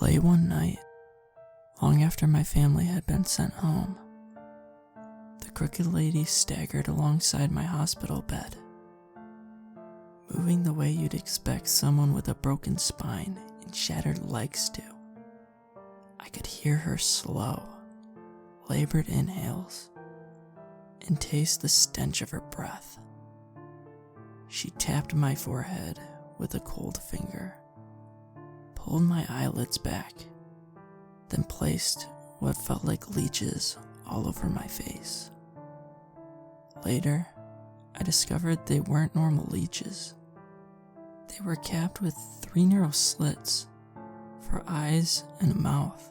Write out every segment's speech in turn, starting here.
Late one night, long after my family had been sent home, the crooked lady staggered alongside my hospital bed, moving the way you'd expect someone with a broken spine and shattered legs to. I could hear her slow, labored inhales and taste the stench of her breath. She tapped my forehead with a cold finger, pulled my eyelids back, then placed what felt like leeches all over my face. Later, I discovered they weren't normal leeches. They were capped with 3 narrow slits for eyes and a mouth,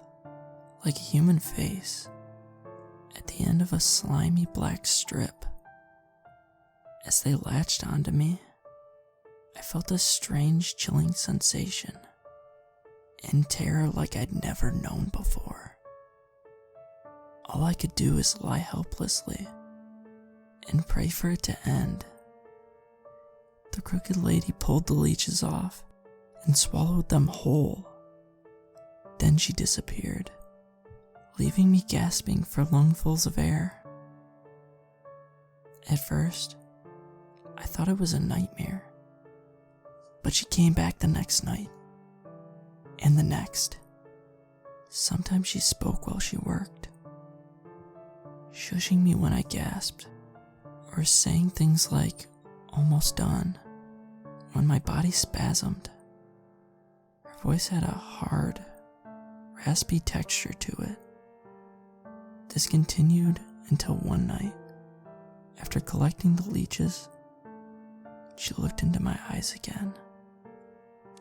like a human face, at the end of a slimy black strip. As they latched onto me, I felt a strange chilling sensation and terror like I'd never known before. All I could do was lie helplessly and pray for it to end. The crooked lady pulled the leeches off and swallowed them whole. Then she disappeared, leaving me gasping for lungfuls of air. At first, I thought it was a nightmare, but she came back the next night, and the next. Sometimes she spoke while she worked, shushing me when I gasped, or saying things like, "almost done," when my body spasmed. Her voice had a hard, raspy texture to it. This continued until one night, after collecting the leeches, she looked into my eyes again.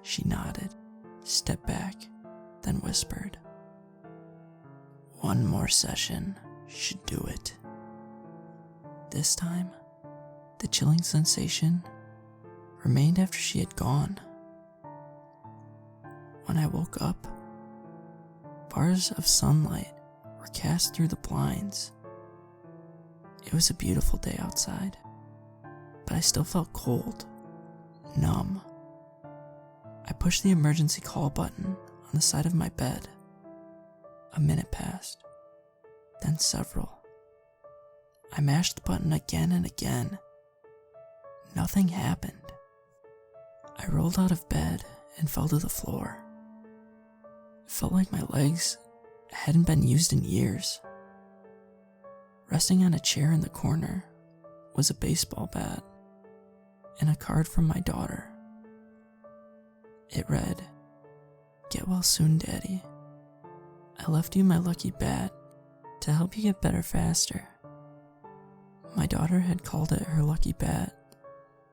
She nodded, stepped back, then whispered, "One more session should do it." This time, the chilling sensation remained after she had gone. When I woke up, bars of sunlight were cast through the blinds. It was a beautiful day outside, but I still felt cold, numb. I pushed the emergency call button on the side of my bed. A minute passed, then several. I mashed the button again and again. Nothing happened. I rolled out of bed and fell to the floor. It felt like my legs hadn't been used in years. Resting on a chair in the corner was a baseball bat and a card from my daughter. It read, "Get well soon, Daddy. I left you my lucky bat to help you get better faster." My daughter had called it her lucky bat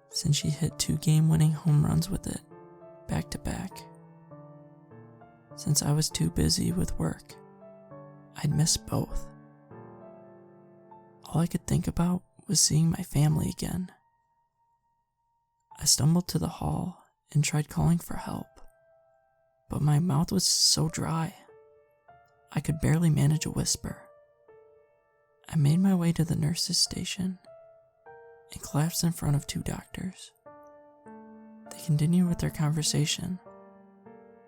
since she hit 2 game-winning home runs with it, back to back. Since I was too busy with work, I'd missed both. All I could think about was seeing my family again. I stumbled to the hall and tried calling for help, but my mouth was so dry, I could barely manage a whisper. I made my way to the nurse's station and collapsed in front of 2 doctors. They continued with their conversation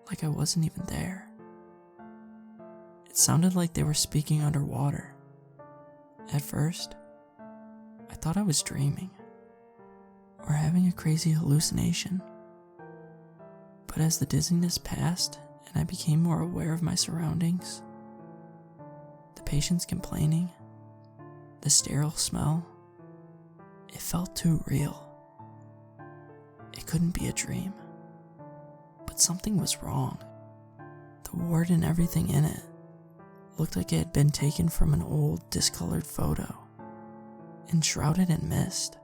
like I wasn't even there. It sounded like they were speaking underwater. At first, I thought I was dreaming or having a crazy hallucination. But as the dizziness passed and I became more aware of my surroundings, the patients complaining, the sterile smell, it felt too real. It couldn't be a dream. But something was wrong. The ward and everything in it looked like it had been taken from an old, discolored photo, enshrouded in mist.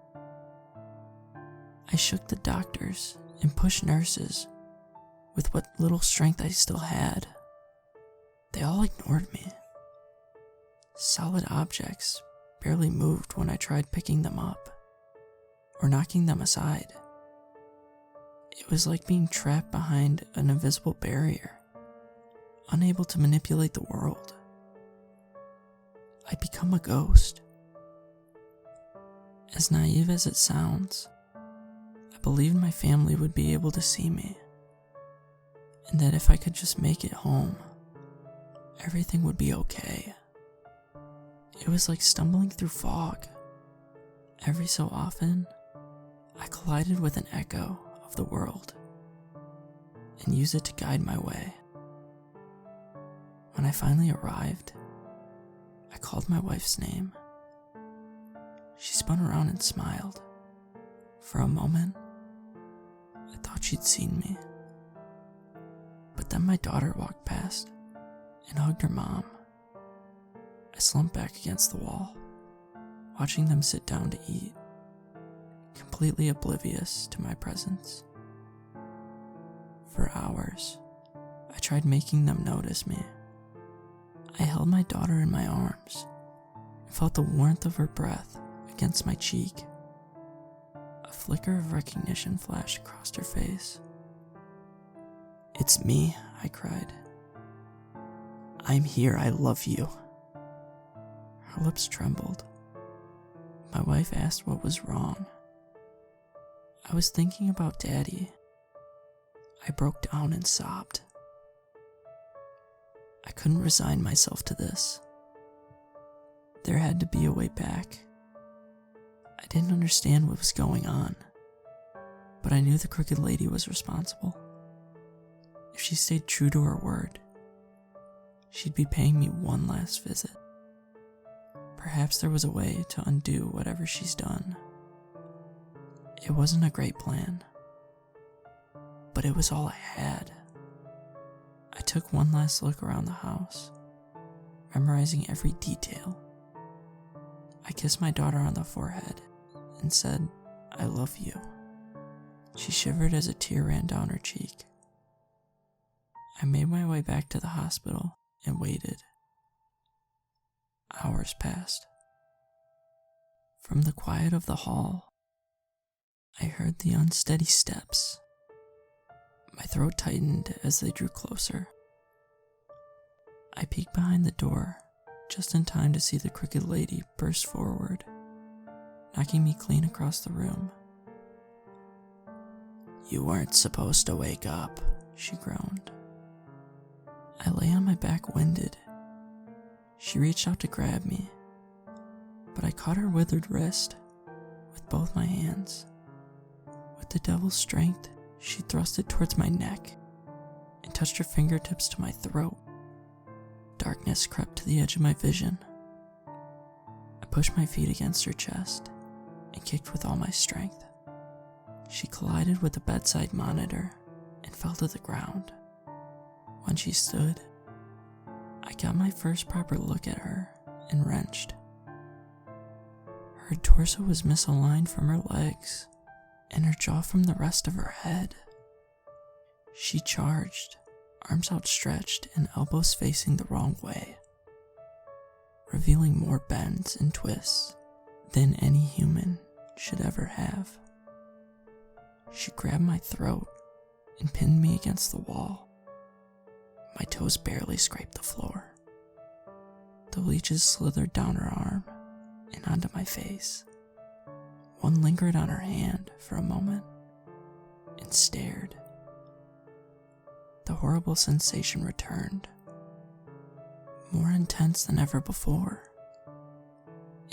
I shook the doctors and pushed nurses with what little strength I still had. They all ignored me. Solid objects barely moved when I tried picking them up or knocking them aside. It was like being trapped behind an invisible barrier, unable to manipulate the world. I'd become a ghost. As naive as it sounds, I believed my family would be able to see me. and that if I could just make it home, everything would be okay. It was like stumbling through fog. Every so often, I collided with an echo of the world and used it to guide my way. When I finally arrived, I called my wife's name. She spun around and smiled. For a moment, I thought she'd seen me. But then my daughter walked past and hugged her mom. I slumped back against the wall, watching them sit down to eat, completely oblivious to my presence. For hours, I tried making them notice me. I held my daughter in my arms and felt the warmth of her breath against my cheek. A flicker of recognition flashed across her face. "It's me," I cried. "I'm here, I love you." Her lips trembled. My wife asked what was wrong. I was thinking about Daddy. I broke down and sobbed. I couldn't resign myself to this. There had to be a way back. I didn't understand what was going on, but I knew the crooked lady was responsible. If she stayed true to her word, she'd be paying me one last visit. Perhaps there was a way to undo whatever she's done. It wasn't a great plan, but it was all I had. I took one last look around the house, memorizing every detail. I kissed my daughter on the forehead and said, "I love you." She shivered as a tear ran down her cheek. I made my way back to the hospital and waited. Hours passed. From the quiet of the hall, I heard the unsteady steps. My throat tightened as they drew closer. I peeked behind the door just in time to see the crooked lady burst forward, knocking me clean across the room. "You weren't supposed to wake up," she groaned. I lay on my back winded. She reached out to grab me, but I caught her withered wrist with both my hands. With the devil's strength, she thrust it towards my neck and touched her fingertips to my throat. Darkness crept to the edge of my vision. I pushed my feet against her chest and kicked with all my strength. She collided with the bedside monitor and fell to the ground. When she stood, I got my first proper look at her and wrenched. Her torso was misaligned from her legs and her jaw from the rest of her head. She charged, arms outstretched and elbows facing the wrong way, revealing more bends and twists than any human should ever have. She grabbed my throat and pinned me against the wall. My toes barely scraped the floor. The leeches slithered down her arm and onto my face. One lingered on her hand for a moment and stared. The horrible sensation returned, more intense than ever before.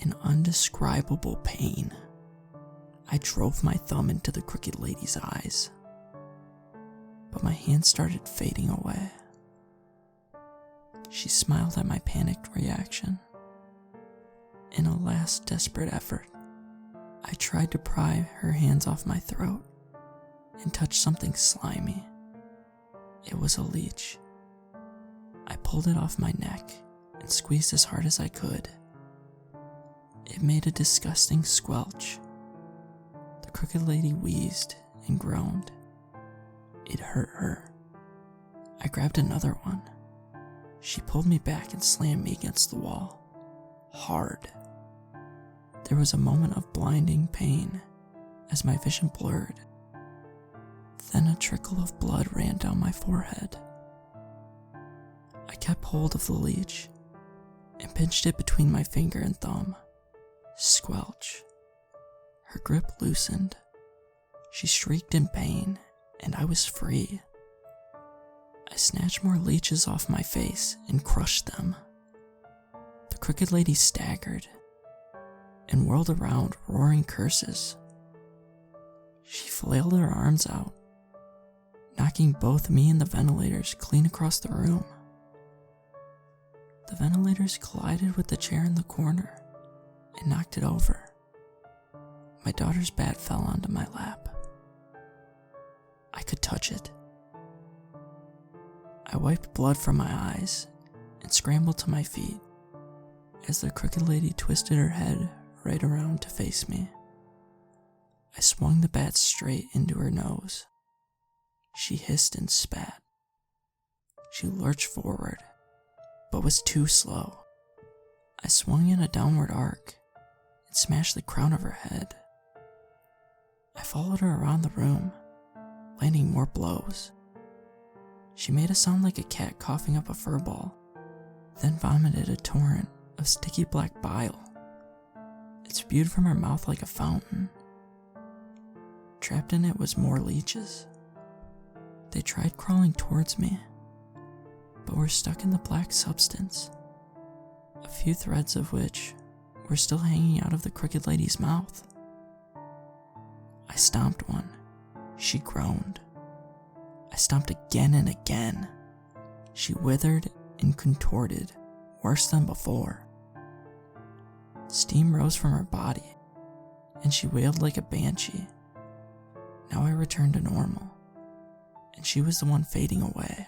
An indescribable pain. I drove my thumb into the crooked lady's eyes, but my hand started fading away. She smiled at my panicked reaction. In a last desperate effort, I tried to pry her hands off my throat and touch something slimy. It was a leech. I pulled it off my neck and squeezed as hard as I could. It made a disgusting squelch. The crooked lady wheezed and groaned. It hurt her. I grabbed another one. She pulled me back and slammed me against the wall. Hard. There was a moment of blinding pain as my vision blurred. Then a trickle of blood ran down my forehead. I kept hold of the leech and pinched it between my finger and thumb. Squelch. Her grip loosened. She shrieked in pain, and I was free. I snatched more leeches off my face and crushed them. The crooked lady staggered and whirled around, roaring curses. She flailed her arms out, knocking both me and the ventilators clean across the room. The ventilators collided with the chair in the corner and knocked it over. My daughter's bat fell onto my lap. I could touch it. I wiped blood from my eyes and scrambled to my feet as the crooked lady twisted her head right around to face me. I swung the bat straight into her nose. She hissed and spat. She lurched forward, but was too slow. I swung in a downward arc and smashed the crown of her head. I followed her around the room, landing more blows. She made a sound like a cat coughing up a fur ball, then vomited a torrent of sticky black bile. It spewed from her mouth like a fountain. Trapped in it was more leeches. They tried crawling towards me, but were stuck in the black substance, a few threads of which were still hanging out of the crooked lady's mouth. I stomped one. She groaned. I stomped again and again. She withered and contorted, worse than before. Steam rose from her body, and she wailed like a banshee. Now I returned to normal, and she was the one fading away.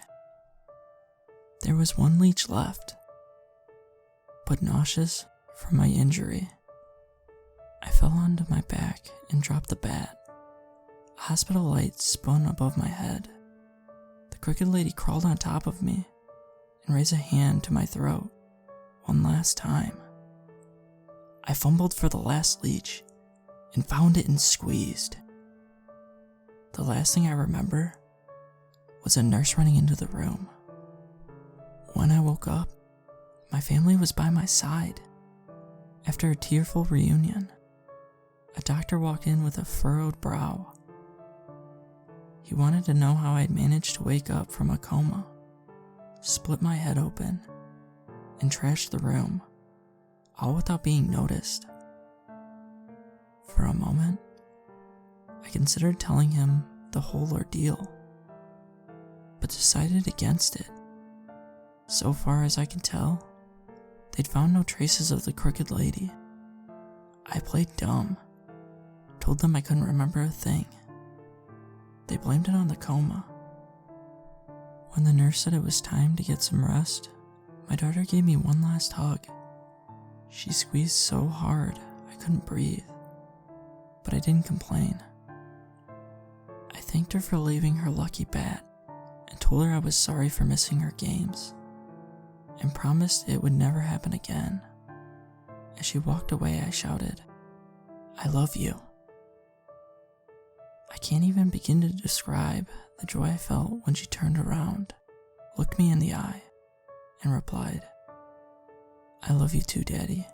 There was one leech left, but nauseous from my injury, I fell onto my back and dropped the bat. A hospital light spun above my head. The crooked lady crawled on top of me and raised a hand to my throat one last time. I fumbled for the last leech and found it and squeezed. The last thing I remember was a nurse running into the room. When I woke up, my family was by my side. After a tearful reunion, a doctor walked in with a furrowed brow. He wanted to know how I'd managed to wake up from a coma, split my head open, and trashed the room, all without being noticed. For a moment, I considered telling him the whole ordeal, but decided against it. So far as I can tell, they'd found no traces of the crooked lady. I played dumb, told them I couldn't remember a thing. They blamed it on the coma. When the nurse said it was time to get some rest, my daughter gave me one last hug. She squeezed so hard I couldn't breathe, but I didn't complain. I thanked her for leaving her lucky bat and told her I was sorry for missing her games, and promised it would never happen again. As she walked away, I shouted, "I love you." I can't even begin to describe the joy I felt when she turned around, looked me in the eye, and replied, "I love you too, Daddy."